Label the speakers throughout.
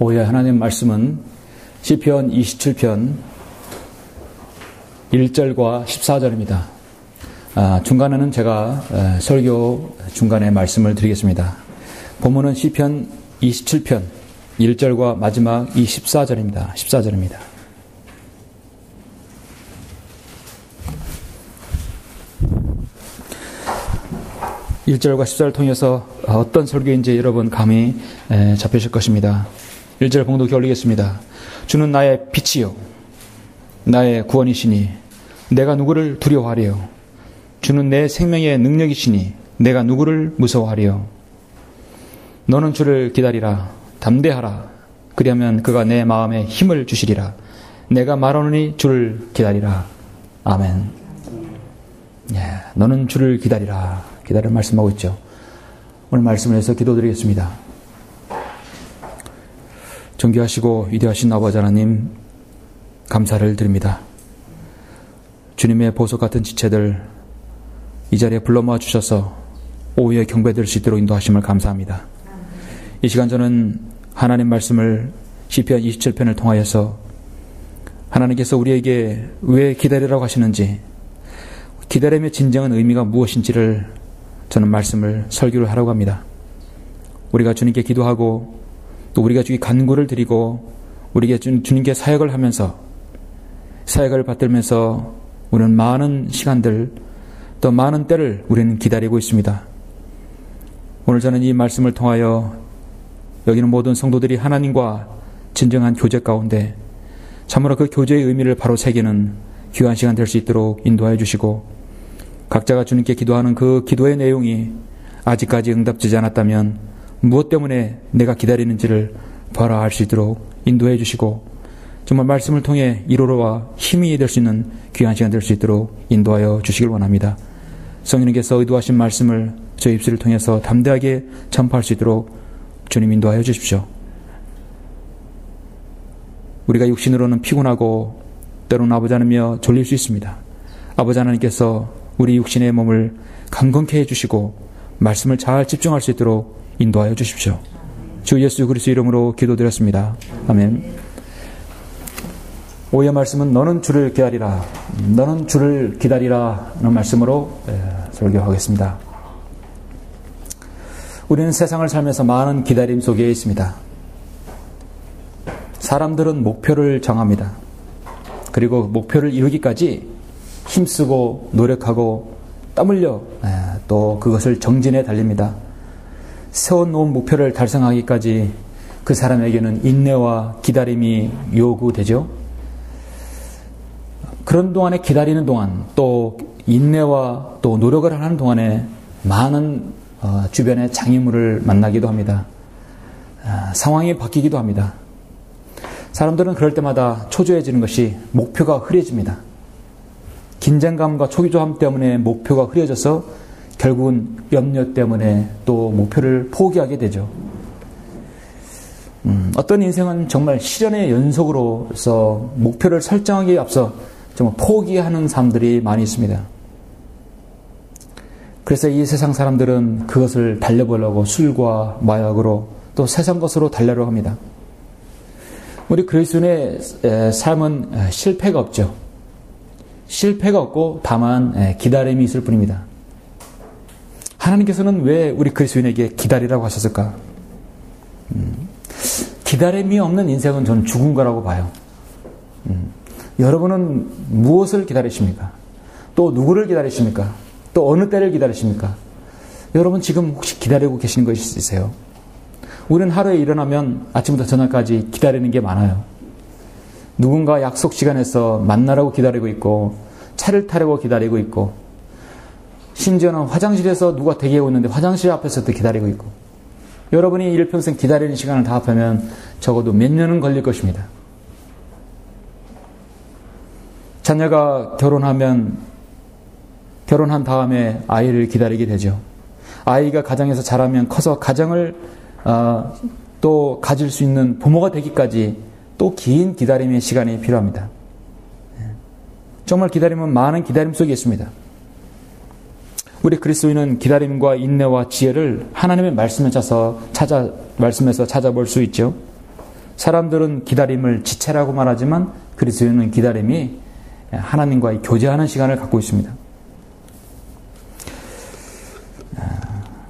Speaker 1: 오늘 하나님 말씀은 시편 27편 1절과 14절입니다. 중간에는 제가 설교 중간에 말씀을 드리겠습니다. 본문은 시편 27편 1절과 마지막 14절입니다. 14절입니다. (1절과) 10절을 통해서 어떤 설교인지 여러분 감이 잡히실 것입니다. 1절 봉독해 올리겠습니다. 주는 나의 빛이요 나의 구원이시니 내가 누구를 두려워하리요. 주는 내 생명의 능력이시니 내가 누구를 무서워하리요. 너는 주를 기다리라. 담대하라. 그리하면 그가 내 마음에 힘을 주시리라. 내가 말하노니 주를 기다리라. 아멘. 너는 주를 기다리라. 기다리는 말씀하고 있죠. 오늘 말씀을 해서 기도드리겠습니다. 존귀하시고 위대하신 아버지 하나님, 감사를 드립니다. 주님의 보석 같은 지체들 이 자리에 불러 모아 주셔서 오후에 경배될 수 있도록 인도하심을 감사합니다. 이 시간 저는 하나님 말씀을 시편 27편을 통하여서 하나님께서 우리에게 왜 기다리라고 하시는지, 기다림의 진정한 의미가 무엇인지를 저는 말씀을 설교를 하라고 합니다. 우리가 주님께 기도하고 또 우리가 주께 간구를 드리고 우리가 주님께 사역을 하면서 사역을 받들면서 우리는 많은 시간들 또 많은 때를 우리는 기다리고 있습니다. 오늘 저는 이 말씀을 통하여 여기는 모든 성도들이 하나님과 진정한 교제 가운데 참으로 그 교제의 의미를 바로 새기는 귀한 시간 될 수 있도록 인도하여 주시고, 각자가 주님께 기도하는 그 기도의 내용이 아직까지 응답되지 않았다면 무엇 때문에 내가 기다리는지를 바로 알 수 있도록 인도해 주시고, 정말 말씀을 통해 이로와 힘이 될 수 있는 귀한 시간 될 수 있도록 인도하여 주시길 원합니다. 성령님께서 의도하신 말씀을 저희 입술을 통해서 담대하게 전파할 수 있도록 주님 인도하여 주십시오. 우리가 육신으로는 피곤하고 때로는 아버지 하나님이여 졸릴 수 있습니다. 아버지 하나님께서 우리 육신의 몸을 강건케 해주시고 말씀을 잘 집중할 수 있도록 인도하여 주십시오. 주 예수 그리스도 이름으로 기도드렸습니다. 아멘. 오후의 말씀은 너는 주를 기다리라. 너는 주를 기다리라 는 말씀으로 설교하겠습니다. 우리는 세상을 살면서 많은 기다림 속에 있습니다. 사람들은 목표를 정합니다. 그리고 목표를 이루기까지 힘쓰고 노력하고 땀 흘려 또 그것을 정진해 달립니다. 세워놓은 목표를 달성하기까지 그 사람에게는 인내와 기다림이 요구되죠. 그런 동안에 기다리는 동안 또 인내와 또 노력을 하는 동안에 많은 주변의 장애물을 만나기도 합니다. 상황이 바뀌기도 합니다. 사람들은 그럴 때마다 초조해지는 것이 목표가 흐려집니다. 긴장감과 초조함 때문에 목표가 흐려져서 결국은 염려 때문에 또 목표를 포기하게 되죠. 어떤 인생은 정말 시련의 연속으로서 목표를 설정하기에 앞서 정말 포기하는 사람들이 많이 있습니다. 그래서 이 세상 사람들은 그것을 달려보려고 술과 마약으로 또 세상 것으로 달려고 합니다. 우리 그리스도인의 삶은 실패가 없죠. 실패가 없고 다만 기다림이 있을 뿐입니다. 하나님께서는 왜 우리 그리스도인에게 기다리라고 하셨을까? 기다림이 없는 인생은 저는 죽은 거라고 봐요. 여러분은 무엇을 기다리십니까? 또 누구를 기다리십니까? 또 어느 때를 기다리십니까? 여러분 지금 혹시 기다리고 계시는 것이 있으세요? 우리는 하루에 일어나면 아침부터 저녁까지 기다리는 게 많아요. 누군가 약속 시간에서 만나라고 기다리고 있고, 차를 타려고 기다리고 있고, 심지어는 화장실에서 누가 대기하고 있는데 화장실 앞에서도 기다리고 있고, 여러분이 일평생 기다리는 시간을 다 합하면 적어도 몇 년은 걸릴 것입니다. 자녀가 결혼한 다음에 아이를 기다리게 되죠. 아이가 가정에서 자라면 커서 가정을 또 가질 수 있는 부모가 되기까지 또 긴 기다림의 시간이 필요합니다. 정말 기다림은 많은 기다림 속에 있습니다. 우리 그리스도인은 기다림과 인내와 지혜를 하나님의 말씀에서 찾아볼 수 있죠. 사람들은 기다림을 지체라고 말하지만 그리스도인은 기다림이 하나님과의 교제하는 시간을 갖고 있습니다.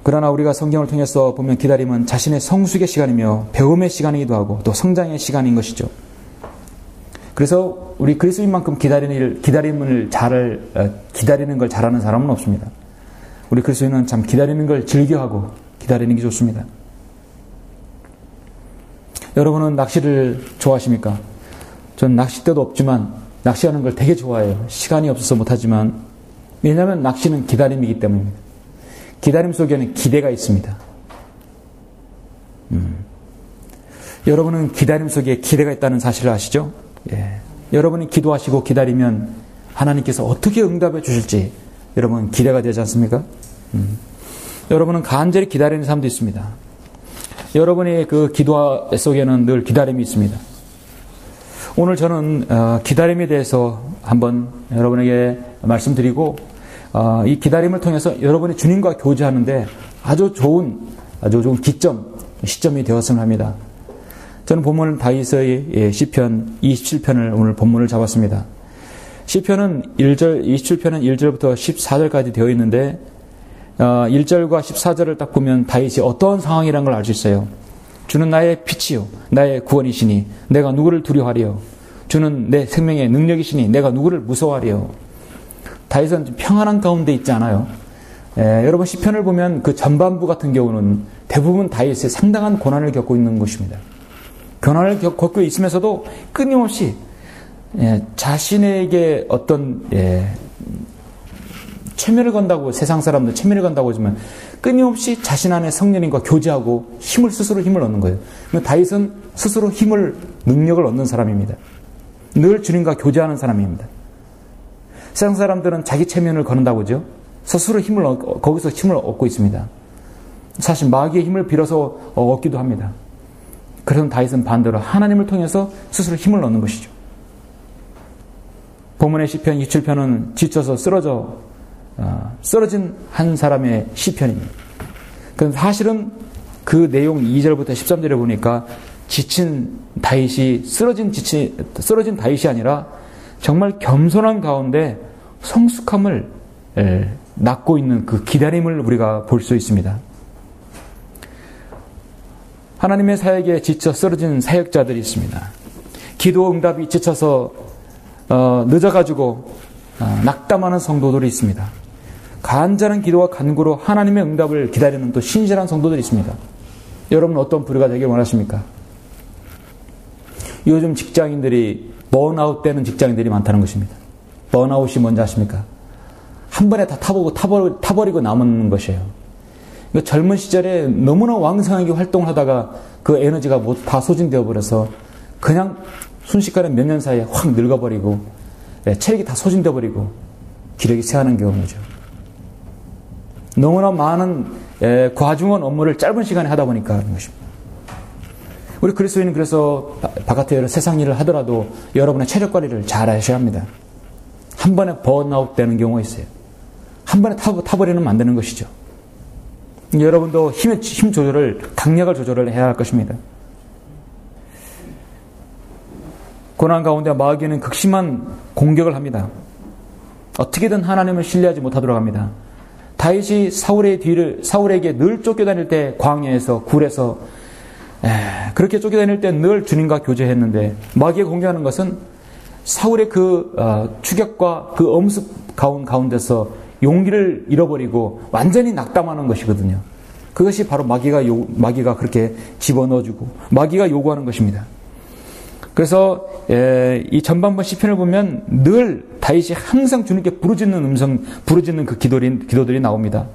Speaker 1: 그러나 우리가 성경을 통해서 보면 기다림은 자신의 성숙의 시간이며 배움의 시간이기도 하고 또 성장의 시간인 것이죠. 그래서 우리 그리스도인만큼 기다리는 걸 잘하는 사람은 없습니다. 우리 그리스도인은 참 기다리는 걸 즐겨하고 기다리는 게 좋습니다. 여러분은 낚시를 좋아하십니까? 전 낚싯대도 없지만 낚시하는 걸 되게 좋아해요. 시간이 없어서 못하지만, 왜냐하면 낚시는 기다림이기 때문입니다. 기다림 속에는 기대가 있습니다. 여러분은 기다림 속에 기대가 있다는 사실을 아시죠? 예. 여러분이 기도하시고 기다리면 하나님께서 어떻게 응답해 주실지 여러분 기대가 되지 않습니까? 여러분은 간절히 기다리는 사람도 있습니다. 여러분의 그 기도 속에는 늘 기다림이 있습니다. 오늘 저는 기다림에 대해서 한번 여러분에게 말씀드리고 이 기다림을 통해서 여러분이 주님과 교제하는데 아주 좋은 시점이 되었으면 합니다. 저는 본문 다윗의 시편 27편을 오늘 본문을 잡았습니다. 시편은 27편은 1절부터 14절까지 되어 있는데 1절과 14절을 딱 보면 다윗이 어떠한 상황이라는 걸 알 수 있어요. 주는 나의 빛이요 나의 구원이시니 내가 누구를 두려워하리요. 주는 내 생명의 능력이시니 내가 누구를 무서워하리요. 다윗은 평안한 가운데 있지 않아요. 여러분 시편을 보면 그 전반부 같은 경우는 대부분 다윗이 상당한 고난을 겪고 있는 것입니다. 고난을 겪고 있으면서도 끊임없이 자신에게 어떤 체면을 건다고 세상 사람들 체면을 건다고 하지만 끊임없이 자신 안에 성령님과 교제하고 스스로 힘을 얻는 거예요. 다윗은 스스로 능력을 얻는 사람입니다. 늘 주님과 교제하는 사람입니다. 세상 사람들은 자기 체면을 거는다고 하죠. 스스로 거기서 힘을 얻고 있습니다. 사실 마귀의 힘을 빌어서 얻기도 합니다. 그래서 다윗은 반대로 하나님을 통해서 스스로 힘을 얻는 것이죠. 본문의 시편 27편은 지쳐서 쓰러진 한 사람의 시편입니다. 그런데 사실은 그 내용 2절부터 13절에 보니까 지친 다윗이 쓰러진 다윗이 아니라 정말 겸손한 가운데 성숙함을 낳고 있는 그 기다림을 우리가 볼 수 있습니다. 하나님의 사역에 지쳐 쓰러진 사역자들이 있습니다. 기도 응답이 지쳐서 늦어가지고 낙담하는 성도들이 있습니다. 간절한 기도와 간구로 하나님의 응답을 기다리는 또 신실한 성도들이 있습니다. 여러분 어떤 부류가 되길 원하십니까? 요즘 직장인들이 번아웃 되는 직장인들이 많다는 것입니다. 번아웃이 뭔지 아십니까? 한 번에 다 타버리고 남은 것이에요. 그러니까 젊은 시절에 너무나 왕성하게 활동을 하다가 그 에너지가 다 소진되어 버려서 그냥 순식간에 몇 년 사이에 확 늙어버리고 체력이 다 소진되어 버리고 기력이 쇠하는 경우죠. 너무나 많은 과중한 업무를 짧은 시간에 하다 보니까 그런 것입니다. 우리 그리스도인은 그래서 바깥에 세상 일을 하더라도 여러분의 체력 관리를 잘 하셔야 합니다. 한 번에 번아웃 되는 경우가 있어요. 한 번에 타버리면 안 되는 것이죠. 여러분도 힘 조절을, 강약을 조절을 해야 할 것입니다. 고난 가운데 마귀는 극심한 공격을 합니다. 어떻게든 하나님을 신뢰하지 못하도록 합니다. 다윗이 사울에게 늘 쫓겨다닐 때 광야에서 굴에서 그렇게 쫓겨다닐 때 늘 주님과 교제했는데 마귀가 공격하는 것은 사울의 그 추격과 그 엄습 가운데서 용기를 잃어버리고 완전히 낙담하는 것이거든요. 그것이 바로 마귀가 그렇게 집어넣어주고 마귀가 요구하는 것입니다. 그래서 이 전반부 시편을 보면 늘 다윗이 항상 주님께 부르짖는 그 기도들이 나옵니다.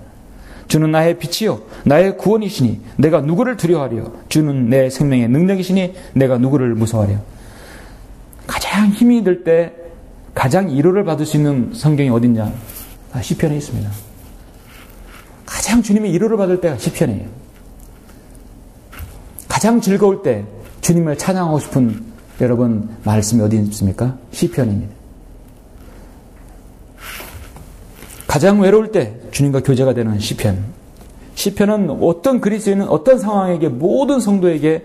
Speaker 1: 주는 나의 빛이요 나의 구원이시니 내가 누구를 두려워하리요. 주는 내 생명의 능력이시니 내가 누구를 무서워하리요. 가장 힘이 들 때 가장 위로를 받을 수 있는 성경이 어딨냐? 시편에 있습니다. 가장 주님의 위로를 받을 때가 시편이에요. 가장 즐거울 때 주님을 찬양하고 싶은 여러분 말씀이 어디 있습니까? 시편입니다. 가장 외로울 때 주님과 교제가 되는 시편. 시편은 어떤 그리스도인은 어떤 상황에게 모든 성도에게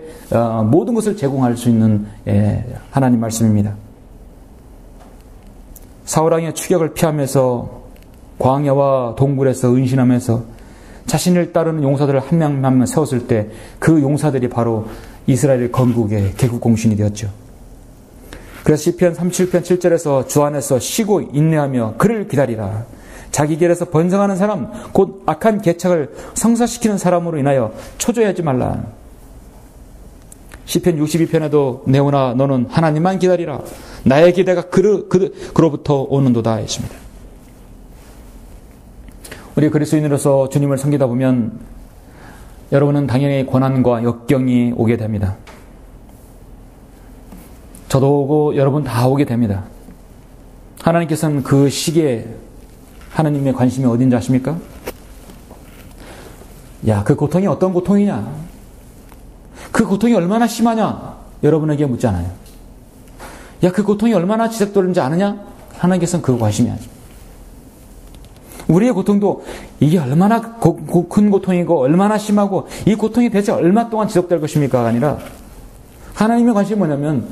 Speaker 1: 모든 것을 제공할 수 있는 하나님 말씀입니다. 사울왕의 추격을 피하면서 광야와 동굴에서 은신하면서 자신을 따르는 용사들을 한 명 한 명 세웠을 때 그 용사들이 바로 이스라엘 건국의 개국공신이 되었죠. 그래서 시편 37편 7절에서 주 안에서 쉬고 인내하며 그를 기다리라. 자기 길에서 번성하는 사람, 곧 악한 계책을 성사시키는 사람으로 인하여 초조해하지 말라. 시편 62편에도 네오나 너는 하나님만 기다리라. 나의 기대가 그로부터 오는도다 했습니다. 우리 그리스도인으로서 주님을 섬기다 보면 여러분은 당연히 고난과 역경이 오게 됩니다. 저도 오고 여러분 다 오게 됩니다. 하나님께서는 그 시기에 하나님의 관심이 어딘지 아십니까? 야, 그 고통이 어떤 고통이냐? 그 고통이 얼마나 심하냐? 여러분에게 묻잖아요. 야, 그 고통이 얼마나 지속되는지 아느냐? 하나님께서는 그 관심이 아니죠. 우리의 고통도 이게 얼마나 큰 고통이고 얼마나 심하고 이 고통이 대체 얼마 동안 지속될 것입니까? 아니라 하나님의 관심이 뭐냐면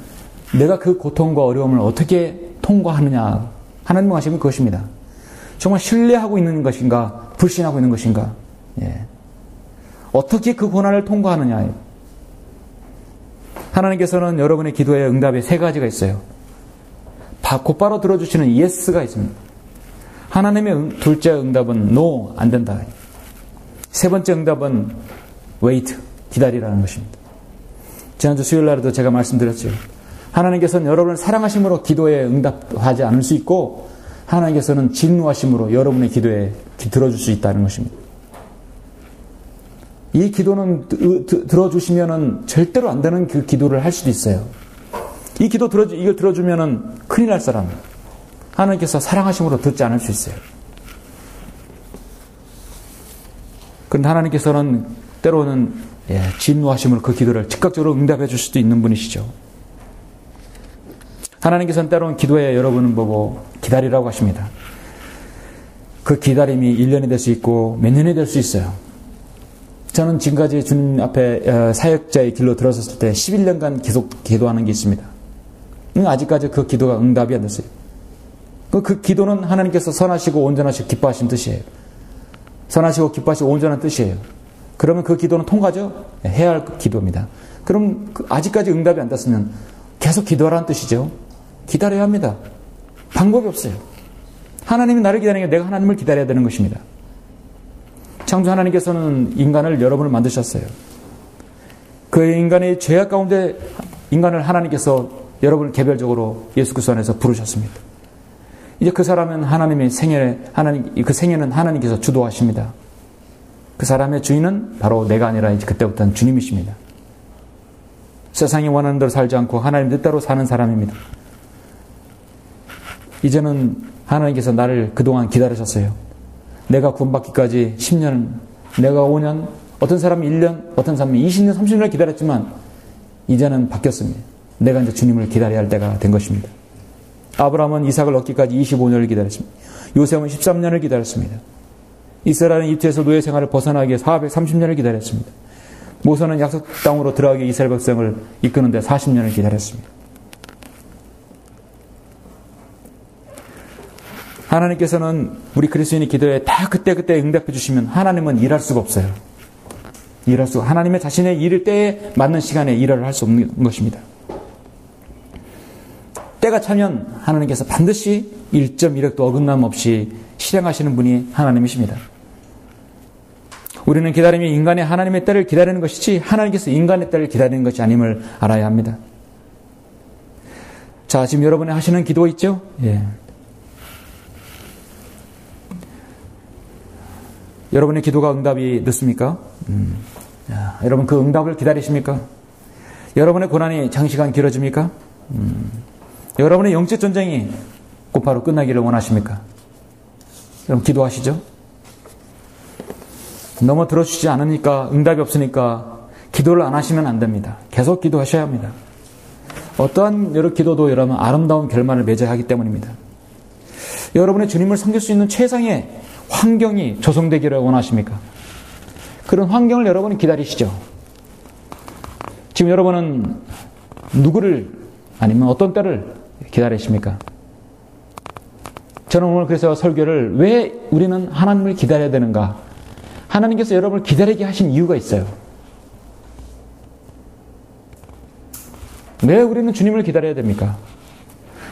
Speaker 1: 내가 그 고통과 어려움을 어떻게 통과하느냐. 하나님의 관심은 그것입니다. 정말 신뢰하고 있는 것인가 불신하고 있는 것인가. 어떻게 그 고난을 통과하느냐. 하나님께서는 여러분의 기도의 응답에 세 가지가 있어요. 곧바로 들어주시는 예스가 있습니다. 하나님의 둘째 응답은 no, 안 된다. 세 번째 응답은 wait, 기다리라는 것입니다. 지난주 수요일 날에도 제가 말씀드렸죠. 하나님께서는 여러분을 사랑하심으로 기도에 응답하지 않을 수 있고 하나님께서는 진노하심으로 여러분의 기도에 들어줄 수 있다는 것입니다. 이 기도는 들어주시면은 절대로 안 되는 그 기도를 할 수도 있어요. 이걸 들어주면은 큰일 날 사람. 하나님께서 사랑하심으로 듣지 않을 수 있어요. 그런데 하나님께서는 때로는 진노하심으로 그 기도를 즉각적으로 응답해 줄 수도 있는 분이시죠. 하나님께서는 때로는 기도에 여러분을 보고 기다리라고 하십니다. 그 기다림이 1년이 될 수 있고 몇 년이 될 수 있어요. 저는 지금까지 주님 앞에 사역자의 길로 들어섰을 때 11년간 계속 기도하는 게 있습니다. 아직까지 그 기도가 응답이 안 됐어요. 그 기도는 하나님께서 선하시고 온전하시고 기뻐하신 뜻이에요. 선하시고 기뻐하시고 온전한 뜻이에요. 그러면 그 기도는 통과죠? 해야 할 기도입니다. 그럼 아직까지 응답이 안 됐으면 계속 기도하라는 뜻이죠. 기다려야 합니다. 방법이 없어요. 하나님이 나를 기다리는 게 내가 하나님을 기다려야 되는 것입니다. 창조 하나님께서는 인간을 여러분을 만드셨어요. 그 인간의 죄악 가운데 인간을 하나님께서 여러분을 개별적으로 예수 그리스도 안에서 부르셨습니다. 이제 그 사람은 그 생애는 하나님께서 주도하십니다. 그 사람의 주인은 바로 내가 아니라 이제 그때부터는 주님이십니다. 세상이 원하는 대로 살지 않고 하나님 뜻대로 사는 사람입니다. 이제는 하나님께서 나를 그동안 기다리셨어요. 내가 구원받기까지 10년, 내가 5년, 어떤 사람은 1년, 어떤 사람은 20년, 30년을 기다렸지만 이제는 바뀌었습니다. 내가 이제 주님을 기다려야 할 때가 된 것입니다. 아브라함은 이삭을 얻기까지 25년을 기다렸습니다. 요셉은 13년을 기다렸습니다. 이스라엘은 이집트에서 노예 생활을 벗어나기 위해 430년을 기다렸습니다. 모세는 약속 땅으로 들어가기 이스라엘 백성을 이끄는데 40년을 기다렸습니다. 하나님께서는 우리 그리스도인의 기도에 다 그때그때 응답해 주시면 하나님은 일할 수가 없어요. 하나님의 자신의 일을 때에 맞는 시간에 일을 할 수 없는 것입니다. 때가 차면 하나님께서 반드시 1.1획도 어긋남 없이 실행하시는 분이 하나님이십니다. 우리는 기다림이 인간의 하나님의 때를 기다리는 것이지 하나님께서 인간의 때를 기다리는 것이 아님을 알아야 합니다. 자, 지금 여러분이 하시는 기도 있죠? 여러분의 기도가 응답이 늦습니까? 여러분 그 응답을 기다리십니까? 여러분의 고난이 장시간 길어집니까? 여러분의 영적 전쟁이 곧바로 끝나기를 원하십니까? 여러분 기도하시죠? 너무 들어주지 않으니까 응답이 없으니까 기도를 안 하시면 안 됩니다. 계속 기도하셔야 합니다. 어떠한 여러 기도도 여러분 아름다운 결말을 맺어야 하기 때문입니다. 여러분의 주님을 섬길 수 있는 최상의 환경이 조성되기를 원하십니까? 그런 환경을 여러분은 기다리시죠. 지금 여러분은 누구를 아니면 어떤 때를 기다리십니까? 저는 오늘 그래서 설교를 왜 우리는 하나님을 기다려야 되는가? 하나님께서 여러분을 기다리게 하신 이유가 있어요. 왜 우리는 주님을 기다려야 됩니까?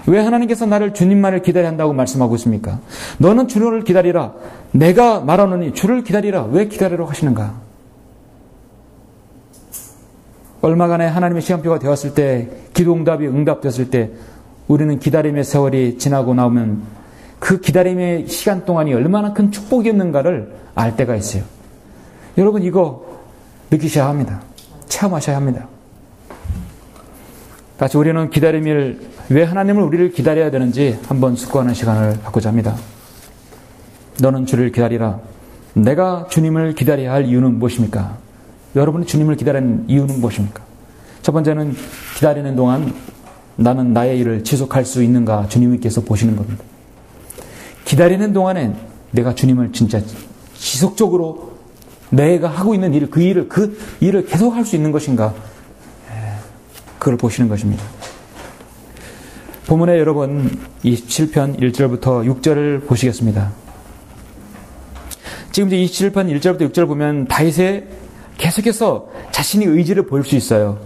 Speaker 1: 왜 하나님께서 나를 주님만을 기다려야 한다고 말씀하고 있습니까? 너는 주를 기다리라. 내가 말하노니 주를 기다리라. 왜 기다리라고 하시는가? 얼마간에 하나님의 시간표가 되었을 때, 기도 응답이 응답되었을 때 우리는 기다림의 세월이 지나고 나오면 그 기다림의 시간 동안이 얼마나 큰 축복이었는가를 알 때가 있어요. 여러분 이거 느끼셔야 합니다. 체험하셔야 합니다. 같이 우리는 기다림을, 왜 하나님을 우리를 기다려야 되는지 한번 숙고하는 시간을 갖고자 합니다. 너는 주를 기다리라. 내가 주님을 기다려야 할 이유는 무엇입니까? 여러분이 주님을 기다리는 이유는 무엇입니까? 첫 번째는 기다리는 동안 나는 나의 일을 지속할 수 있는가 주님께서 보시는 겁니다. 기다리는 동안에 내가 주님을 진짜 지속적으로 내가 하고 있는 일, 그 일을 계속 할 수 있는 것인가? 그걸 보시는 것입니다. 본문에 여러분 27편 1절부터 6절을 보시겠습니다. 지금 이제 27편 1절부터 6절 보면 다윗의 계속해서 자신의 의지를 보일 수 있어요.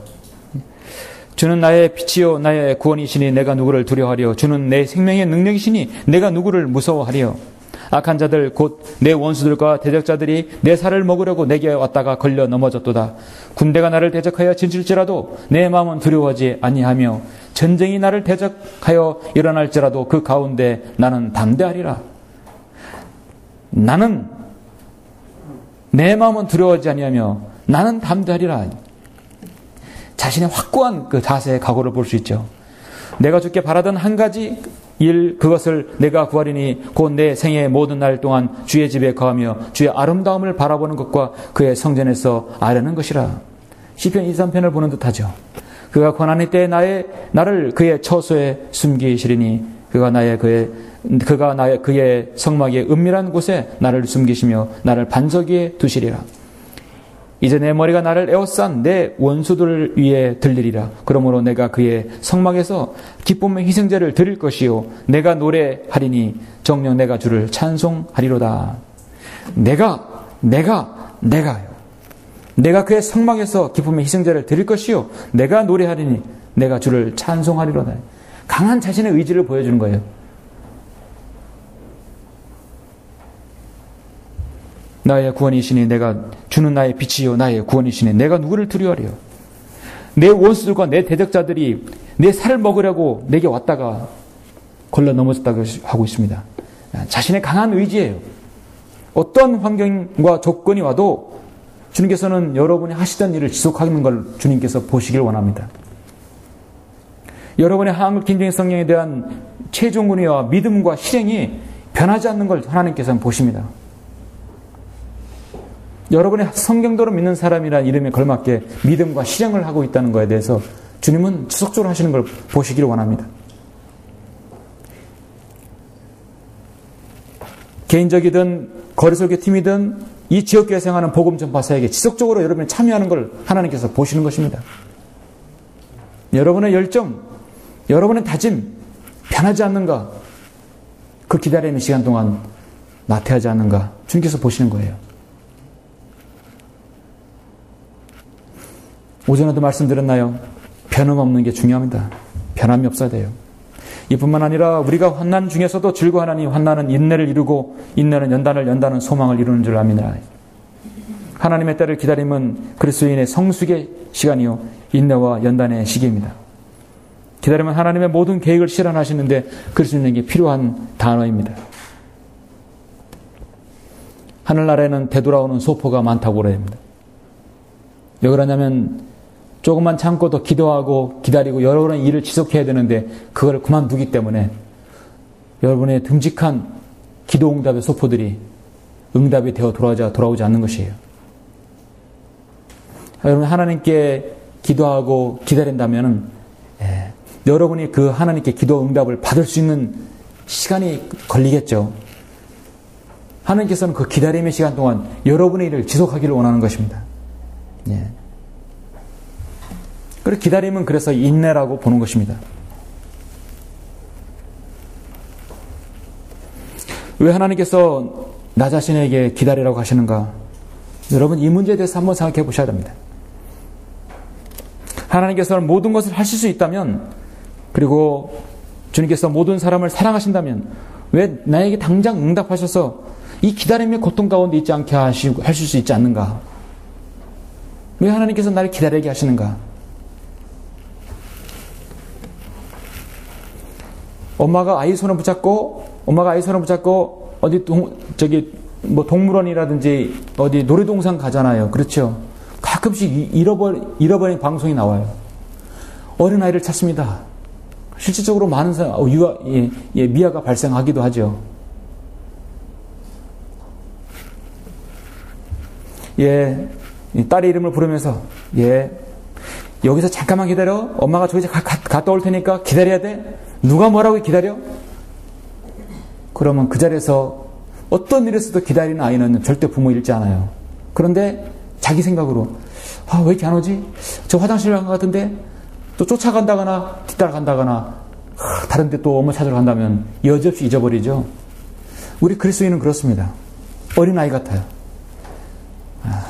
Speaker 1: 주는 나의 빛이요 나의 구원이시니 내가 누구를 두려워하리요. 주는 내 생명의 능력이시니 내가 누구를 무서워하리요. 악한 자들 곧 내 원수들과 대적자들이 내 살을 먹으려고 내게 왔다가 걸려 넘어졌도다. 군대가 나를 대적하여 진칠지라도 내 마음은 두려워하지 아니하며 전쟁이 나를 대적하여 일어날지라도 그 가운데 나는 담대하리라. 나는 내 마음은 두려워하지 아니하며 나는 담대하리라. 자신의 확고한 그 자세의 각오를 볼 수 있죠. 내가 주께 바라던 한 가지 일, 그것을 내가 구하리니 곧 내 생의 모든 날 동안 주의 집에 거하며 주의 아름다움을 바라보는 것과 그의 성전에서 아뢰는 것이라. 시편 23편을 보는 듯하죠. 그가 고난의 때에 나를 그의 처소에 숨기시리니 그가 그의 성막의 은밀한 곳에 나를 숨기시며 나를 반석 위에 두시리라. 이제 내 머리가 나를 에워싼 내 원수들 위에 들리리라. 그러므로 내가 그의 성막에서 기쁨의 희생제를 드릴 것이요 내가 노래하리니 정녕 내가 주를 찬송하리로다. 내가요. 내가 그의 성막에서 기쁨의 희생제를 드릴 것이요 내가 노래하리니 내가 주를 찬송하리로다. 강한 자신의 의지를 보여주는 거예요. 나의 구원이시니 주는 나의 빛이요 나의 구원이시니 내가 누구를 두려워하리요. 내 원수들과 내 대적자들이 내 살을 먹으려고 내게 왔다가 걸러 넘어졌다고 하고 있습니다. 자신의 강한 의지예요. 어떤 환경과 조건이 와도 주님께서는 여러분이 하시던 일을 지속하는 걸 주님께서 보시길 원합니다. 여러분의 한국 김정일 성령에 대한 최종군의와 믿음과 실행이 변하지 않는 걸 하나님께서는 보십니다. 여러분이 성경대로 믿는 사람이라는 이름에 걸맞게 믿음과 실행을 하고 있다는 것에 대해서 주님은 지속적으로 하시는 걸 보시기를 원합니다. 개인적이든 거리설교팀이든 이 지역교회 생활하는 복음 전파 사역에 지속적으로 여러분이 참여하는 걸 하나님께서 보시는 것입니다. 여러분의 열정, 여러분의 다짐 변하지 않는가? 그 기다리는 시간 동안 나태하지 않는가? 주님께서 보시는 거예요. 오전에도 말씀드렸나요? 변함없는 게 중요합니다. 변함이 없어야 돼요. 이뿐만 아니라 우리가 환난 중에서도 즐거워하나니 환난은 인내를 이루고 인내는 연단은 소망을 이루는 줄 압니다. 하나님의 때를 기다림은 그리스도인의 성숙의 시간이요 인내와 연단의 시기입니다. 기다리면 하나님의 모든 계획을 실현하시는데 그리스도인에게 필요한 단어입니다. 하늘나라에는 되돌아오는 소포가 많다고 그래야 됩니다. 왜 그러냐면 조금만 참고 더 기도하고 기다리고 여러분의 일을 지속해야 되는데 그걸 그만두기 때문에 여러분의 듬직한 기도 응답의 소포들이 응답이 되어 돌아오지 않는 것이에요. 여러분 하나님께 기도하고 기다린다면 여러분이 그 하나님께 기도 응답을 받을 수 있는 시간이 걸리겠죠. 하나님께서는 그 기다림의 시간 동안 여러분의 일을 지속하기를 원하는 것입니다. 예. 그리고 기다림은 그래서 인내라고 보는 것입니다. 왜 하나님께서 나 자신에게 기다리라고 하시는가? 여러분, 이 문제에 대해서 한번 생각해 보셔야 됩니다. 하나님께서는 모든 것을 하실 수 있다면, 그리고 주님께서 모든 사람을 사랑하신다면 왜 나에게 당장 응답하셔서 이 기다림의 고통 가운데 있지 않게 하실 수 있지 않는가? 왜 하나님께서 나를 기다리게 하시는가? 엄마가 아이 손을 붙잡고 어디 동물원이라든지 어디 놀이동산 가잖아요. 그렇죠? 가끔씩 잃어버린 방송이 나와요. 어린아이를 찾습니다. 실질적으로 많은 미아가 발생하기도 하죠. 딸의 이름을 부르면서, 여기서 잠깐만 기다려. 엄마가 저기 갔다 올 테니까 기다려야 돼. 누가 뭐라고 기다려? 그러면 그 자리에서 어떤 일에서도 기다리는 아이는 절대 부모 잃지 않아요. 그런데 자기 생각으로, 왜 이렇게 안 오지? 저 화장실 간 것 같은데? 또 쫓아간다거나 뒤따라간다거나 다른 데 또 엄마 찾으러 간다면 여지없이 잊어버리죠. 우리 그리스도인은 그렇습니다. 어린아이 같아요.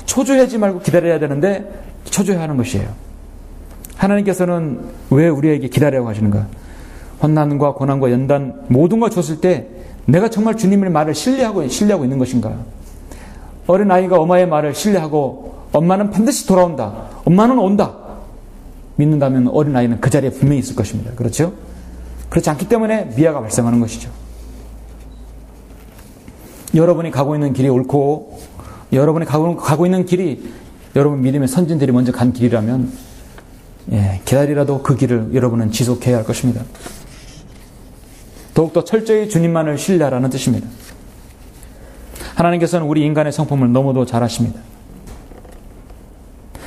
Speaker 1: 초조해하지 말고 기다려야 되는데 초조해하는 것이에요. 하나님께서는 왜 우리에게 기다리라고 하시는가? 환난과 고난과 연단 모든 걸 줬을 때 내가 정말 주님의 말을 신뢰하고 있는 것인가? 어린아이가 엄마의 말을 신뢰하고 엄마는 반드시 돌아온다. 엄마는 온다. 믿는다면 어린아이는 그 자리에 분명히 있을 것입니다. 그렇죠? 그렇지 않기 때문에 미아가 발생하는 것이죠. 여러분이 가고 있는 길이 옳고 여러분이 가고 있는 길이 여러분 믿음의 선진들이 먼저 간 길이라면 기다리라도 그 길을 여러분은 지속해야 할 것입니다. 더욱더 철저히 주님만을 신뢰하라는 뜻입니다. 하나님께서는 우리 인간의 성품을 너무도 잘 아십니다.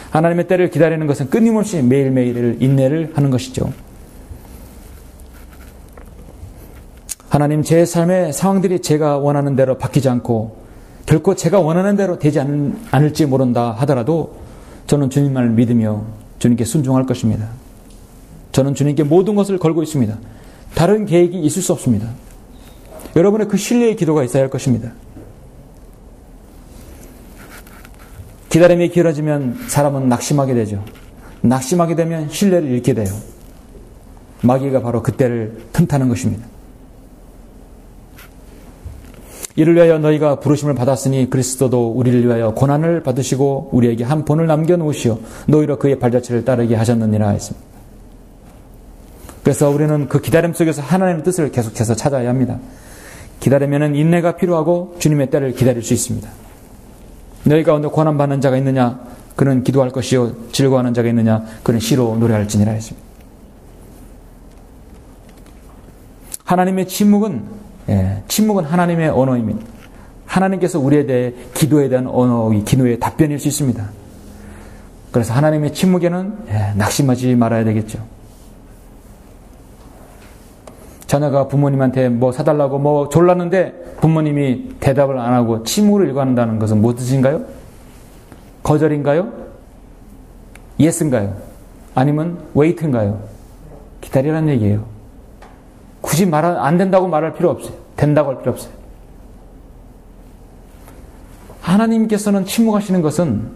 Speaker 1: 하나님의 때를 기다리는 것은 끊임없이 매일매일 인내를 하는 것이죠. 하나님, 제 삶의 상황들이 제가 원하는 대로 바뀌지 않고 결코 제가 원하는 대로 되지 않을지 모른다 하더라도 저는 주님만을 믿으며 주님께 순종할 것입니다. 저는 주님께 모든 것을 걸고 있습니다. 다른 계획이 있을 수 없습니다. 여러분의 그 신뢰의 기도가 있어야 할 것입니다. 기다림이 길어지면 사람은 낙심하게 되죠. 낙심하게 되면 신뢰를 잃게 돼요. 마귀가 바로 그때를 틈타는 것입니다. 이를 위하여 너희가 부르심을 받았으니 그리스도도 우리를 위하여 고난을 받으시고 우리에게 한 본을 남겨놓으시어 너희로 그의 발자취를 따르게 하셨느니라 했습니다. 그래서 우리는 그 기다림 속에서 하나님의 뜻을 계속해서 찾아야 합니다. 기다리면은 인내가 필요하고 주님의 때를 기다릴 수 있습니다. 너희 가운데 고난받는 자가 있느냐? 그는 기도할 것이요 즐거워하는 자가 있느냐? 그는 시로 노래할지니라 했습니다. 하나님의 침묵은 하나님의 언어입니다. 하나님께서 우리에 대해 기도에 대한 기도의 답변일 수 있습니다. 그래서 하나님의 침묵에는 낙심하지 말아야 되겠죠. 자녀가 부모님한테 뭐 사달라고 뭐 졸랐는데 부모님이 대답을 안 하고 침묵을 일관한다는 것은 무슨 뜻인가요? 거절인가요? 예스인가요? 아니면 웨이트인가요? 기다리라는 얘기예요. 굳이 안 된다고 말할 필요 없어요. 된다고 할 필요 없어요. 하나님께서는 침묵하시는 것은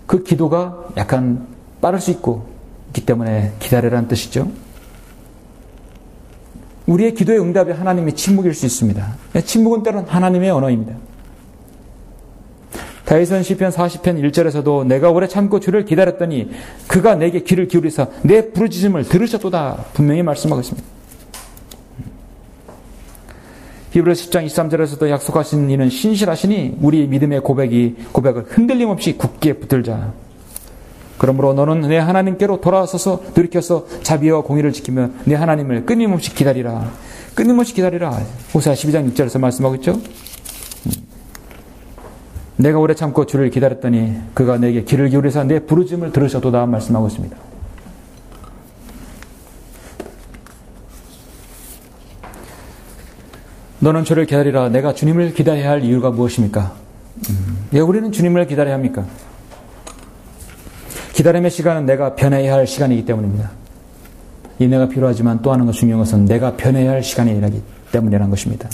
Speaker 1: 그 기도가 약간 빠를 수 있기 때문에 기다리라는 뜻이죠. 우리의 기도의 응답이 하나님의 침묵일 수 있습니다. 침묵은 때로는 하나님의 언어입니다. 다윗은 시편 40편 1절에서도 내가 오래 참고 주를 기다렸더니 그가 내게 귀를 기울이사 내 부르짖음을 들으셨도다 분명히 말씀하고 있습니다. 히브리서 10장 23절에서도 약속하신 이는 신실하시니 우리 믿음의 고백을 흔들림 없이 굳게 붙들자. 그러므로 너는 내 하나님께로 돌아서서 돌이켜서 자비와 공의를 지키며 내 하나님을 끊임없이 기다리라. 끊임없이 기다리라. 호세아 12장 6절에서 말씀하고 있죠. 내가 오래 참고 주를 기다렸더니 그가 내게 귀를 기울여서 내 부르짖음을 들으셨도다 말씀하고 있습니다. 너는 주를 기다리라. 내가 주님을 기다려야 할 이유가 무엇입니까? 왜 우리는 주님을 기다려야 합니까? 기다림의 시간은 내가 변해야 할 시간이기 때문입니다. 인내가 필요하지만 또 하는 것 중요한 것은 내가 변해야 할 시간이기 때문이라는 것입니다.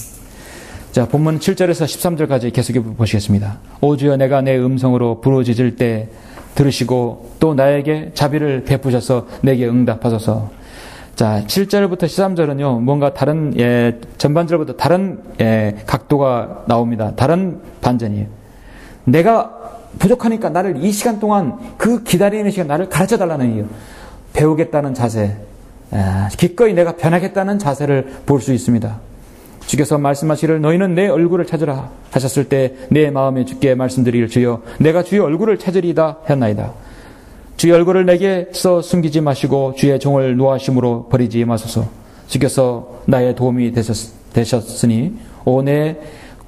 Speaker 1: 자, 본문 7절에서 13절까지 계속해 보시겠습니다. 오 주여, 내가 내 음성으로 부르짖을 때 들으시고 또 나에게 자비를 베푸셔서 내게 응답하소서. 자, 7절부터 13절은요, 뭔가 다른, 전반절부터 다른, 각도가 나옵니다. 다른 반전이에요. 내가 부족하니까 나를 이 시간 동안, 그 기다리는 시간 나를 가르쳐 달라는 이유. 배우겠다는 자세, 기꺼이 내가 변하겠다는 자세를 볼 수 있습니다. 주께서 말씀하시기를 너희는 내 얼굴을 찾으라 하셨을 때 내 마음에 주께 말씀드리기를 주여 내가 주의 얼굴을 찾으리이다 하였나이다. 주의 얼굴을 내게서 숨기지 마시고 주의 종을 노하심으로 버리지 마소서. 주께서 나의 도움이 되셨으니 오 내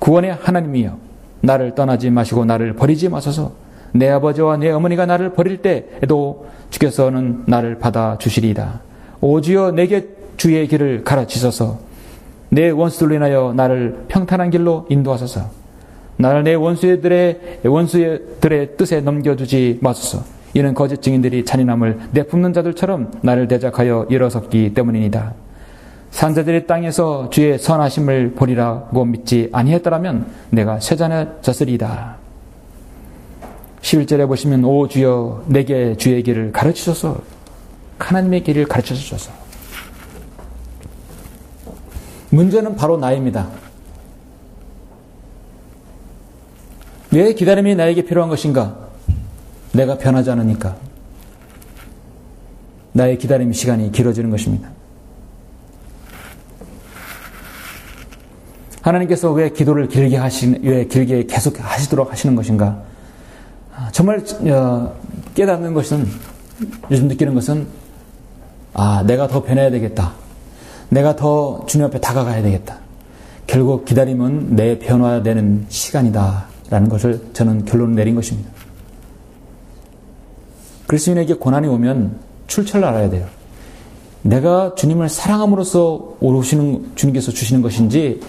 Speaker 1: 구원의 하나님이여 나를 떠나지 마시고 나를 버리지 마소서. 내 아버지와 내 어머니가 나를 버릴 때에도 주께서는 나를 받아주시리이다. 오 주여 내게 주의 길을 가르치소서. 내 원수들로 인하여 나를 평탄한 길로 인도하소서. 나를 내 원수들의 뜻에 넘겨주지 마소서. 이는 거짓 증인들이 잔인함을 내뿜는 자들처럼 나를 대적하여 일어섰기 때문이니다. 산자들의 땅에서 주의 선하심을 보리라고 믿지 아니했더라면 내가 쇠잔해졌으리이다. 11절에 보시면 오 주여 내게 주의 길을 가르치소서. 하나님의 길을 가르쳐주소서. 문제는 바로 나입니다. 왜 기다림이 나에게 필요한 것인가? 내가 변하지 않으니까. 나의 기다림 시간이 길어지는 것입니다. 하나님께서 왜 기도를 왜 길게 계속 하시도록 하시는 것인가? 정말 깨닫는 것은, 요즘 느끼는 것은, 내가 더 변해야 되겠다. 내가 더 주님 앞에 다가가야 되겠다. 결국 기다림은 내 변화되는 시간이다 라는 것을 저는 결론을 내린 것입니다. 그리스도인에게 고난이 오면 출처를 알아야 돼요. 내가 주님을 사랑함으로써 주님께서 주시는 것인지,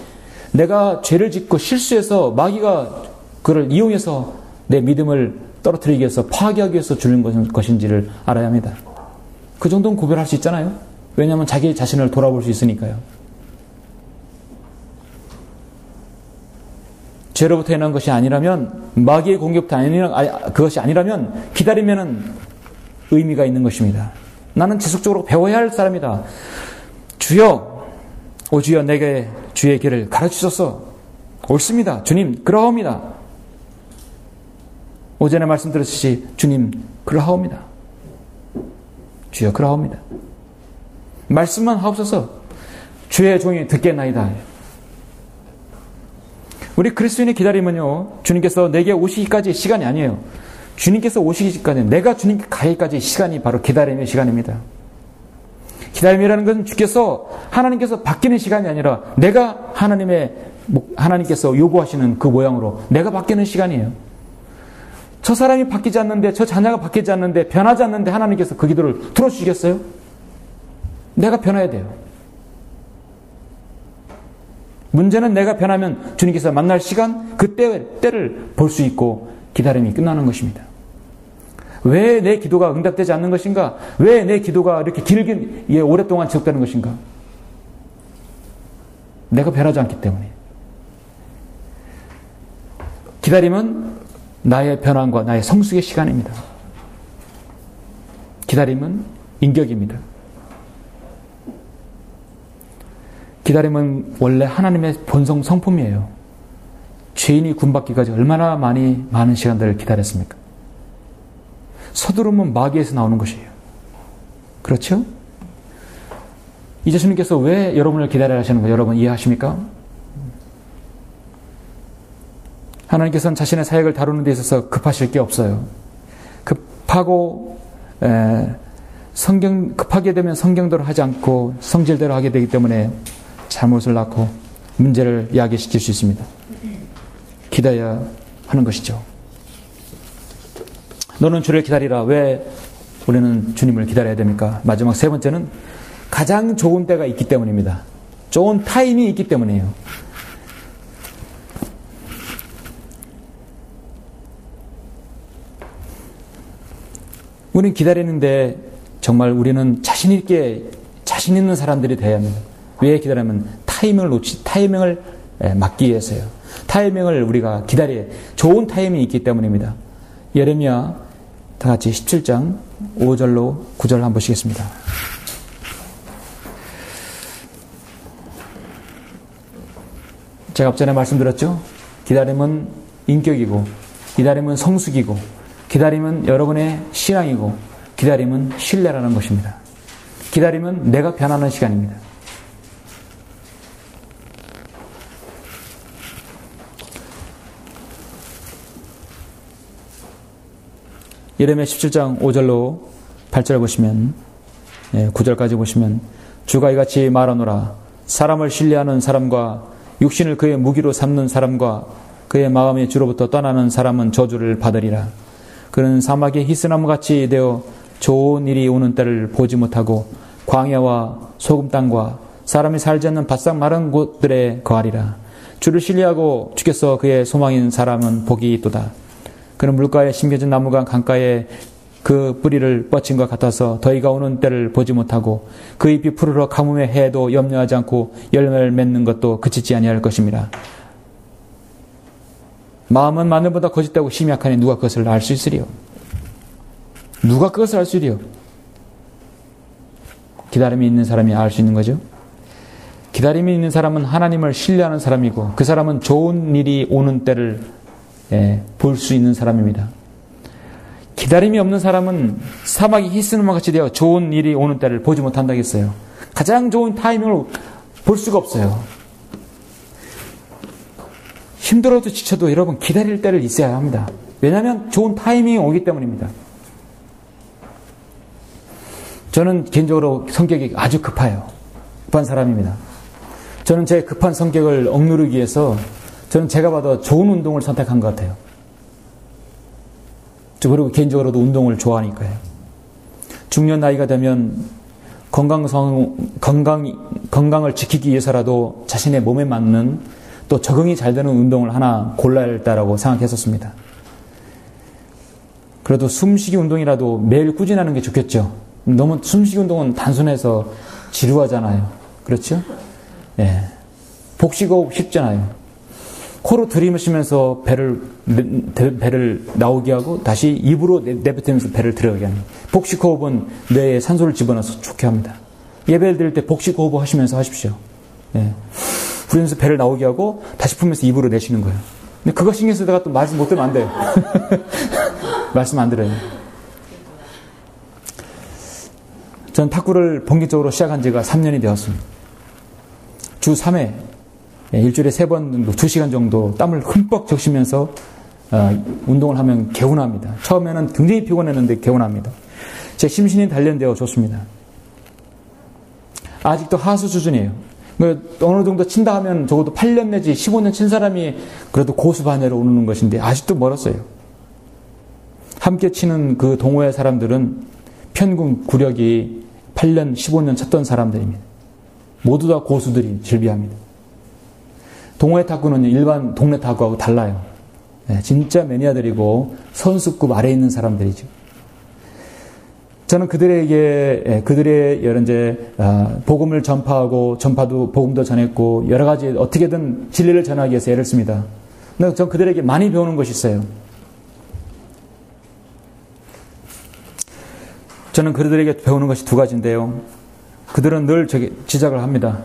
Speaker 1: 내가 죄를 짓고 실수해서 마귀가 그를 이용해서 내 믿음을 떨어뜨리기 위해서 파괴하기 위해서 주는 것인지를 알아야 합니다. 그 정도는 구별할 수 있잖아요. 왜냐하면 자기 자신을 돌아볼 수 있으니까요. 죄로부터 인한 것이 아니라면, 마귀의 공격부터 그것이 아니라면 기다리면은 의미가 있는 것입니다. 나는 지속적으로 배워야 할 사람이다. 주여, 오 주여 내게 주의 길을 가르치소서. 옳습니다. 주님 그러하옵니다. 오전에 말씀드렸듯이 주님 그러하옵니다. 주여 그러하옵니다. 말씀만 하옵소서. 주의 종이 듣겠나이다. 우리 그리스도인의 기다림은요, 주님께서 내게 오시기까지 시간이 아니에요. 주님께서 오시기까지, 내가 주님께 가기까지 시간이 바로 기다림의 시간입니다. 기다림이라는 것은 하나님께서 바뀌는 시간이 아니라 내가 하나님께서 요구하시는 그 모양으로 내가 바뀌는 시간이에요. 저 사람이 바뀌지 않는데, 저 자녀가 바뀌지 않는데, 변하지 않는데 하나님께서 그 기도를 들어주시겠어요? 내가 변해야 돼요. 문제는 내가 변하면 주님께서 만날 시간, 그 때를 볼 수 있고 기다림이 끝나는 것입니다. 왜 내 기도가 응답되지 않는 것인가? 왜 내 기도가 이렇게 오랫동안 지속되는 것인가? 내가 변하지 않기 때문에. 기다림은 나의 변화과 나의 성숙의 시간입니다. 기다림은 인격입니다. 기다림은 원래 하나님의 본성 성품이에요. 죄인이 구원받기까지 얼마나 많은 시간들을 기다렸습니까? 서두르면 마귀에서 나오는 것이에요. 그렇죠? 이제 주님께서 왜 여러분을 기다려야 하시는 거 여러분 이해하십니까? 하나님께서는 자신의 사역을 다루는 데 있어서 급하실 게 없어요. 급하게 되면 성경대로 하지 않고 성질대로 하게 되기 때문에 잘못을 낳고 문제를 야기시킬 수 있습니다. 기다려야 하는 것이죠. 너는 주를 기다리라. 왜 우리는 주님을 기다려야 됩니까? 마지막 세 번째는 가장 좋은 때가 있기 때문입니다. 좋은 타임이 있기 때문이에요. 우리는 기다리는데 정말 우리는 자신 있는 사람들이 되어야 합니다. 왜 기다리면 타이밍을 막기 위해서요. 타이밍을 우리가 좋은 타이밍이 있기 때문입니다. 예레미야 다 같이 17장 5절로 9절 한번 보시겠습니다. 제가 앞전에 말씀드렸죠? 기다림은 인격이고, 기다림은 성숙이고, 기다림은 여러분의 신앙이고, 기다림은 신뢰라는 것입니다. 기다림은 내가 변하는 시간입니다. 예레미야 17장 5절로 8절 보시면, 9절까지 보시면, 주가 이같이 말하노라. 사람을 신뢰하는 사람과 육신을 그의 무기로 삼는 사람과 그의 마음이 주로부터 떠나는 사람은 저주를 받으리라. 그는 사막의 히스나무같이 되어 좋은 일이 오는 때를 보지 못하고 광야와 소금 땅과 사람이 살지 않는 바싹 마른 곳들에 거하리라. 주를 신뢰하고 주께서 그의 소망인 사람은 복이 있도다. 그는 물가에 심겨진 나무가 강가에 그 뿌리를 뻗친 것 같아서 더위가 오는 때를 보지 못하고 그 잎이 푸르러 가뭄의 해에도 염려하지 않고 열매를 맺는 것도 그치지 아니할 것입니다. 마음은 마늘보다 거짓되고 심히 약하니 누가 그것을 알 수 있으리요? 누가 그것을 알 수 있으리요? 기다림이 있는 사람이 알 수 있는 거죠. 기다림이 있는 사람은 하나님을 신뢰하는 사람이고 그 사람은 좋은 일이 오는 때를 볼 수 있는 사람입니다. 기다림이 없는 사람은 사막이 히스나무같이 되어 좋은 일이 오는 때를 보지 못한다고 했어요. 가장 좋은 타이밍을 볼 수가 없어요. 힘들어도 지쳐도 여러분 기다릴 때를 있어야 합니다. 왜냐하면 좋은 타이밍이 오기 때문입니다. 저는 개인적으로 성격이 아주 급한 사람입니다. 저는 제 급한 성격을 억누르기 위해서 저는 제가 봐도 좋은 운동을 선택한 것 같아요. 그리고 개인적으로도 운동을 좋아하니까요. 중년 나이가 되면 건강을 지키기 위해서라도 자신의 몸에 맞는 또 적응이 잘 되는 운동을 하나 골라야 했다라고 생각했었습니다. 그래도 숨쉬기 운동이라도 매일 꾸준히 하는 게 좋겠죠. 너무 숨쉬기 운동은 단순해서 지루하잖아요. 그렇죠? 예. 복식호흡 쉽잖아요. 코로 들이마시면서 배를 나오게 하고 다시 입으로 내뱉으면서 배를 들어가게 합니다. 복식호흡은 뇌에 산소를 집어넣어서 좋게 합니다. 예배를 드릴 때 복식호흡 하시면서 하십시오. 예. 부르면서 배를 나오게 하고 다시 풀면서 입으로 내쉬는 거예요. 근데 그거 신경 쓰다가 또 말씀 못 들으면 안 돼요. 말씀 안 들어요. 전 탁구를 본격적으로 시작한 지가 3년이 되었습니다. 주 3회 일주일에 3번 정도 2시간 정도 땀을 흠뻑 적시면서 운동을 하면 개운합니다. 처음에는 굉장히 피곤했는데 개운합니다. 제 심신이 단련되어 좋습니다. 아직도 하수 수준이에요. 어느 정도 친다 하면 적어도 8년 내지 15년 친 사람이 그래도 고수 반열에 오르는 것인데 아직도 멀었어요. 함께 치는 그 동호회 사람들은 평균 구력이 8년, 15년 쳤던 사람들입니다. 모두 다 고수들이 즐비합니다. 동호회 탁구는 일반 동네 탁구하고 달라요. 진짜 매니아들이고 선수급 아래에 있는 사람들이죠. 저는 그들의 복음을 전파하고 복음도 전했고 여러 가지 어떻게든 진리를 전하기 위해서 애를 씁니다. 근데 전 그들에게 많이 배우는 것이 있어요. 저는 그들에게 배우는 것이 2가지인데요. 그들은 늘 지적을 합니다.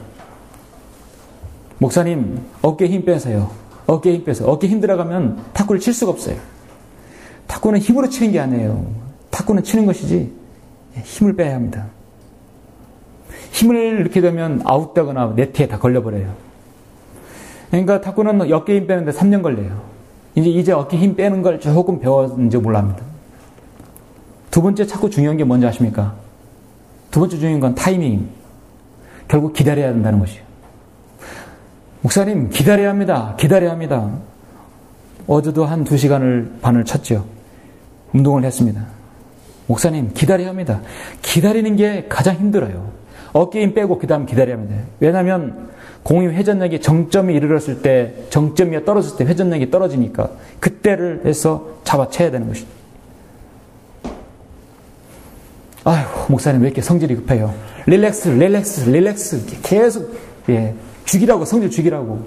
Speaker 1: 목사님, 어깨에 힘 빼세요. 어깨에 힘 빼세요. 어깨에 힘 들어가면 탁구를 칠 수가 없어요. 탁구는 힘으로 치는 게 아니에요. 탁구는 치는 것이지 힘을 빼야 합니다. 힘을 이렇게 되면 아웃되거나 네트에 다 걸려버려요. 그러니까 탁구는 어깨에 힘 빼는데 3년 걸려요. 이제 어깨에 힘 빼는 걸 조금 배웠는지 몰랍니다. 2번째 자꾸 중요한 게 뭔지 아십니까? 2번째 중요한 건 타이밍. 결국 기다려야 된다는 것이에요. 목사님, 기다려야 합니다. 기다려야 합니다. 어제도 한 2시간을 반을 쳤죠. 운동을 했습니다. 목사님, 기다려야 합니다. 기다리는 게 가장 힘들어요. 어깨 힘 빼고 그 다음 기다려야 합니다. 왜냐하면 공이 회전력이 정점에 이르렀을 때, 정점이 떨어졌을 때 회전력이 떨어지니까 그때를 해서 잡아채야 되는 것입니다. 아이고, 목사님 왜 이렇게 성질이 급해요? 릴렉스. 계속, 죽이라고, 성질 죽이라고.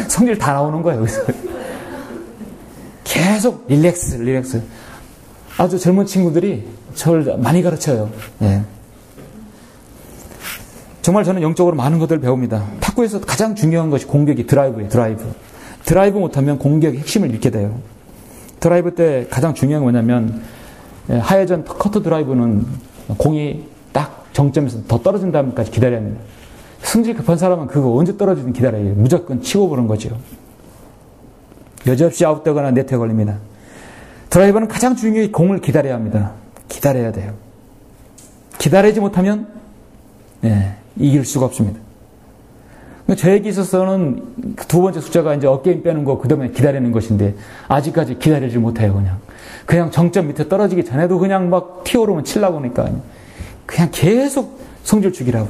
Speaker 1: 성질 다 나오는 거예요, 여기서. 계속 릴렉스. 아주 젊은 친구들이 저를 많이 가르쳐요. 정말 저는 영적으로 많은 것들을 배웁니다. 탁구에서 가장 중요한 것이 공격이 드라이브예요, 드라이브 못하면 공격의 핵심을 잃게 돼요. 드라이브 때 가장 중요한 건 뭐냐면, 하회전 커터 드라이브는 공이 딱 정점에서 더 떨어진 다음까지 기다려야 합니다. 성질 급한 사람은 그거 언제 떨어지든 기다려야 해요. 무조건 치고 보는 거죠. 여지없이 아웃되거나 네트에 걸립니다. 드라이버는 가장 중요히 공을 기다려야 합니다. 기다려야 돼요. 기다리지 못하면 이길 수가 없습니다. 저에게 있어서는 두 번째 숫자가 이제 어게인 빼는 거, 그 다음에 기다리는 것인데, 아직까지 기다리지 못해요, 그냥 정점 밑에 떨어지기 전에도 그냥 막 튀어오르면 치려고 하니까, 그냥 계속 성질 죽이라고.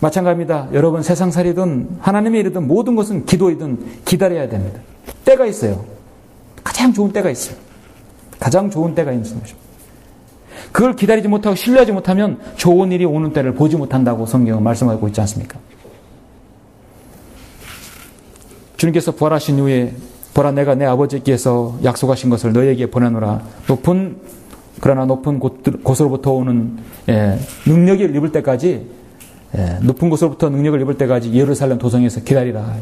Speaker 1: 마찬가지입니다. 여러분 세상살이든 하나님의 일이든 모든 것은 기도이든 기다려야 됩니다. 때가 있어요. 가장 좋은 때가 있어요. 가장 좋은 때가 있는 것입니다. 그걸 기다리지 못하고 신뢰하지 못하면 좋은 일이 오는 때를 보지 못한다고 성경은 말씀하고 있지 않습니까? 주님께서 부활하신 후에 보라, 내가 내 아버지께서 약속하신 것을 너희에게 보내노라. 높은 곳으로부터 오는 능력을 입을 때까지, 높은 곳으로부터 능력을 입을 때까지 예루살렘 도성에서 기다리라.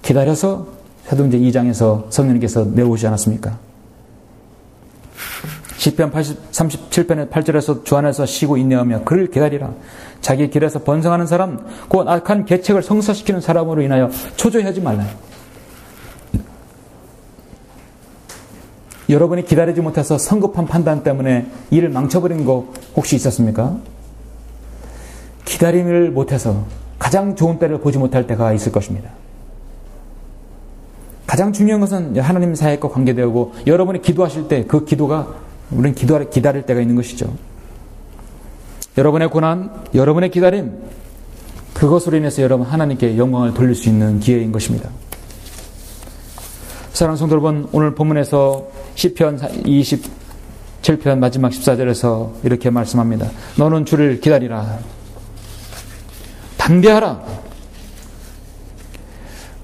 Speaker 1: 기다려서 사도행전 2장에서 성령님께서 내려오지 않았습니까? 시편 37편의 8절에서 주 안에서 쉬고 인내하며 그를 기다리라. 자기 길에서 번성하는 사람, 곧 악한 계책을 성사시키는 사람으로 인하여 초조해하지 말라. 여러분이 기다리지 못해서 성급한 판단 때문에 일을 망쳐버린 거 혹시 있었습니까? 기다림을 못해서 가장 좋은 때를 보지 못할 때가 있을 것입니다. 가장 중요한 것은 하나님 사이과 관계되고, 여러분이 기도하실 때 그 기도가 우리는 기다릴 때가 있는 것이죠. 여러분의 고난, 여러분의 기다림, 그것으로 인해서 여러분 하나님께 영광을 돌릴 수 있는 기회인 것입니다. 사랑하는 성도 여러분, 오늘 본문에서 시편 27편 마지막 14절에서 이렇게 말씀합니다. 너는 주를 기다리라. 담대하라.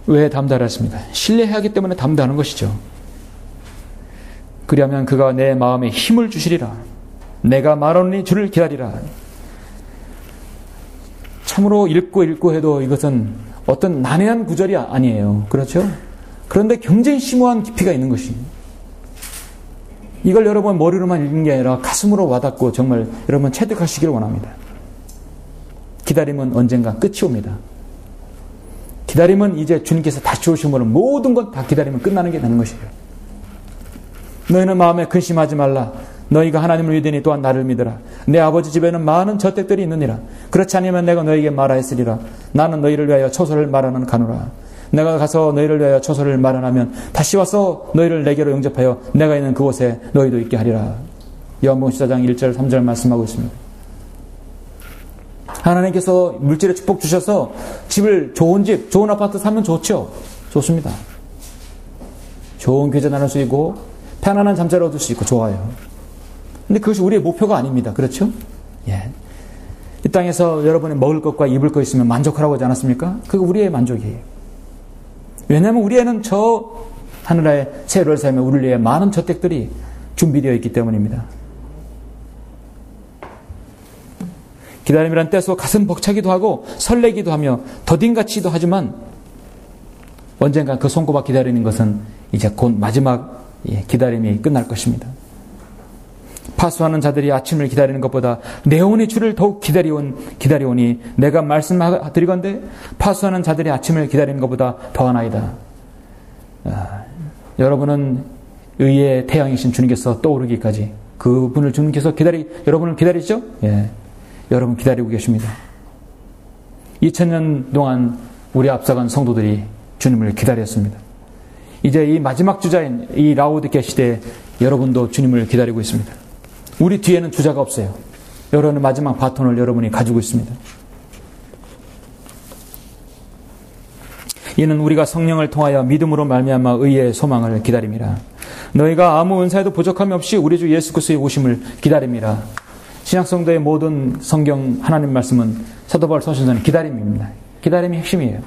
Speaker 1: 왜 담대하라 했습니다? 신뢰해야 하기 때문에 담대하는 것이죠. 그리하면 그가 내 마음에 힘을 주시리라. 내가 말하노니 주를 기다리라. 참으로 읽고 해도 이것은 어떤 난해한 구절이 아니에요. 그렇죠? 그런데 굉장히 심오한 깊이가 있는 것입니다. 이걸 여러분 머리로만 읽는 게 아니라 가슴으로 와닿고 정말 여러분 체득하시기를 원합니다. 기다림은 언젠가 끝이 옵니다. 기다림은 이제 주님께서 다시 오심으로 모든 것 다 기다리면 끝나는 게 되는 것이에요. 너희는 마음에 근심하지 말라. 너희가 하나님을 믿으니 또한 나를 믿으라. 내 아버지 집에는 많은 저택들이 있느니라. 그렇지 않으면 내가 너희에게 말하였으리라. 나는 너희를 위하여 초소를 마련하는 가노라. 내가 가서 너희를 위하여 초소를 마련하면 다시 와서 너희를 내게로 영접하여 내가 있는 그곳에 너희도 있게 하리라. 요한복음 14장 1절 3절 말씀하고 있습니다. 하나님께서 물질의 축복 주셔서 좋은 집, 좋은 아파트 사면 좋죠. 좋습니다. 좋은 교제 나눌 수 있고 편안한 잠자리를 얻을 수 있고 좋아요. 근데 그것이 우리의 목표가 아닙니다. 그렇죠? 이 땅에서 여러분이 먹을 것과 입을 것 있으면 만족하라고 하지 않았습니까? 그게 우리의 만족이에요. 왜냐하면 우리에는 저 하늘의 새 예루살렘에 우리를 위해 많은 저택들이 준비되어 있기 때문입니다. 기다림이란 때서 가슴 벅차기도 하고 설레기도 하며 더딘같이도 하지만 언젠가 그 손꼽아 기다리는 것은 이제 곧 마지막 기다림이 끝날 것입니다. 파수하는 자들이 아침을 기다리는 것보다 내 혼이 주를 더욱 기다리오니 내가 말씀드리건대 파수하는 자들이 아침을 기다리는 것보다 더하나이다. 여러분은 의의 태양이신 주님께서 떠오르기까지 그분을 주님께서 여러분을 기다리죠? 여러분 기다리고 계십니다. 2000년 동안 우리 앞서간 성도들이 주님을 기다렸습니다. 이제 이 마지막 주자인 이 라오디게아 시대에 여러분도 주님을 기다리고 있습니다. 우리 뒤에는 주자가 없어요. 여러분의 마지막 바톤을 여러분이 가지고 있습니다. 이는 우리가 성령을 통하여 믿음으로 말미암아 의의 소망을 기다림이라. 너희가 아무 은사에도 부족함이 없이 우리 주 예수 그리스도의 오심을 기다림이라. 신약성도의 모든 성경 하나님 말씀은 사도 바울 서신서는 기다림입니다. 기다림이 핵심이에요.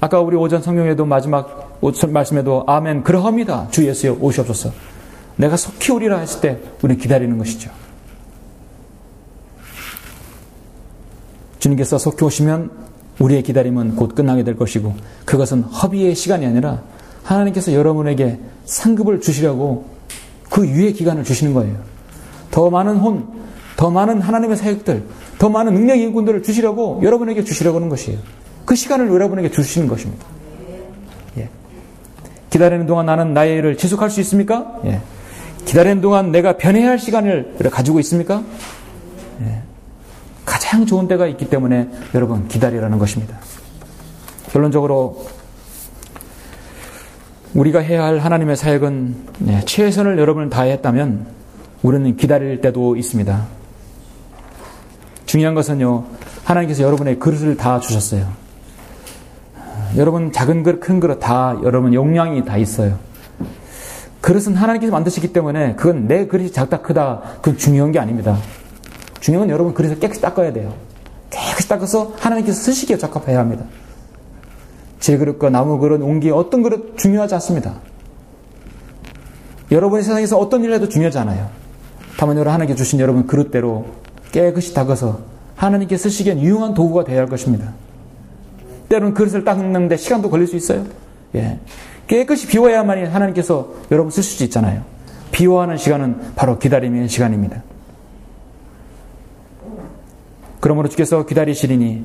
Speaker 1: 아까 우리 오전 성경에도 마지막 말씀에도 아멘 그러합니다. 주 예수여 오시옵소서. 내가 속히 오리라 했을 때 우리는 기다리는 것이죠. 주님께서 속히 오시면 우리의 기다림은 곧 끝나게 될 것이고, 그것은 허비의 시간이 아니라 하나님께서 여러분에게 상급을 주시려고 그 유예 기간을 주시는 거예요. 더 많은 혼, 더 많은 하나님의 사역들, 더 많은 능력의 인군들을 주시려고, 여러분에게 주시려고 하는 것이에요. 그 시간을 여러분에게 주시는 것입니다. 예. 기다리는 동안 나는 나의 일을 지속할 수 있습니까? 예. 기다리는 동안 내가 변해야 할 시간을 가지고 있습니까? 예. 가장 좋은 때가 있기 때문에 여러분 기다리라는 것입니다. 결론적으로 우리가 해야 할 하나님의 사역은 최선을 여러분을 다했다면 우리는 기다릴 때도 있습니다. 중요한 것은요, 하나님께서 여러분의 그릇을 다 주셨어요. 여러분 작은 그릇, 큰 그릇 다 여러분 용량이 다 있어요. 그릇은 하나님께서 만드시기 때문에 그건 내 그릇이 작다 크다 그건 중요한 게 아닙니다. 중요한 건 여러분 그릇을 깨끗이 닦아야 돼요. 깨끗이 닦아서 하나님께서 쓰시기에 적합해야 합니다. 제 그릇과 나무 그릇, 옹기 어떤 그릇 중요하지 않습니다. 여러분의 세상에서 어떤 일을 해도 중요하지 않아요. 다만 여러분 하나님께 주신 여러분 그릇대로 깨끗이 닦아서 하나님께 쓰시기엔 유용한 도구가 되어야 할 것입니다. 때로는 그릇을 닦는데 시간도 걸릴 수 있어요. 예. 깨끗이 비워야만이 하나님께서 여러분 쓰실 수 있잖아요. 비워하는 시간은 바로 기다림의 시간입니다. 그러므로 주께서 기다리시리니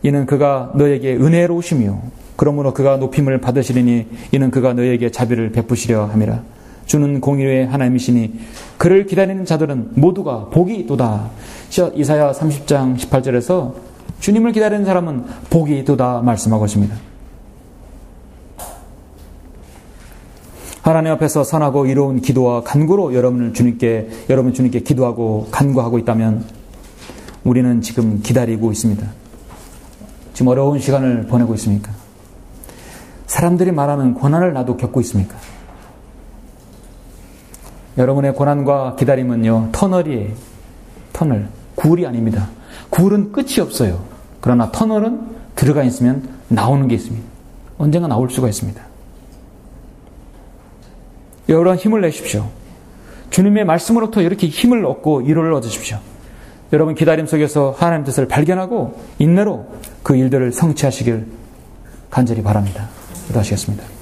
Speaker 1: 이는 그가 너에게 은혜로우시며 그러므로 그가 높임을 받으시리니 이는 그가 너에게 자비를 베푸시려 함이라. 주는 공의의 하나님이시니 그를 기다리는 자들은 모두가 복이 있도다. 이사야 30장 18절에서 주님을 기다리는 사람은 복이 있도다 말씀하고 있습니다. 하나님 앞에서 선하고 이로운 기도와 간구로 여러분 주님께 기도하고 간구하고 있다면 우리는 지금 기다리고 있습니다. 지금 어려운 시간을 보내고 있습니까? 사람들이 말하는 고난을 나도 겪고 있습니까? 여러분의 고난과 기다림은요, 터널이에요. 터널. 굴이 아닙니다. 굴은 끝이 없어요. 그러나 터널은 들어가 있으면 나오는 게 있습니다. 언젠가 나올 수가 있습니다. 여러분 힘을 내십시오. 주님의 말씀으로부터 이렇게 힘을 얻고 위로를 얻으십시오. 여러분 기다림 속에서 하나님의 뜻을 발견하고 인내로 그 일들을 성취하시길 간절히 바랍니다. 기도하시겠습니다.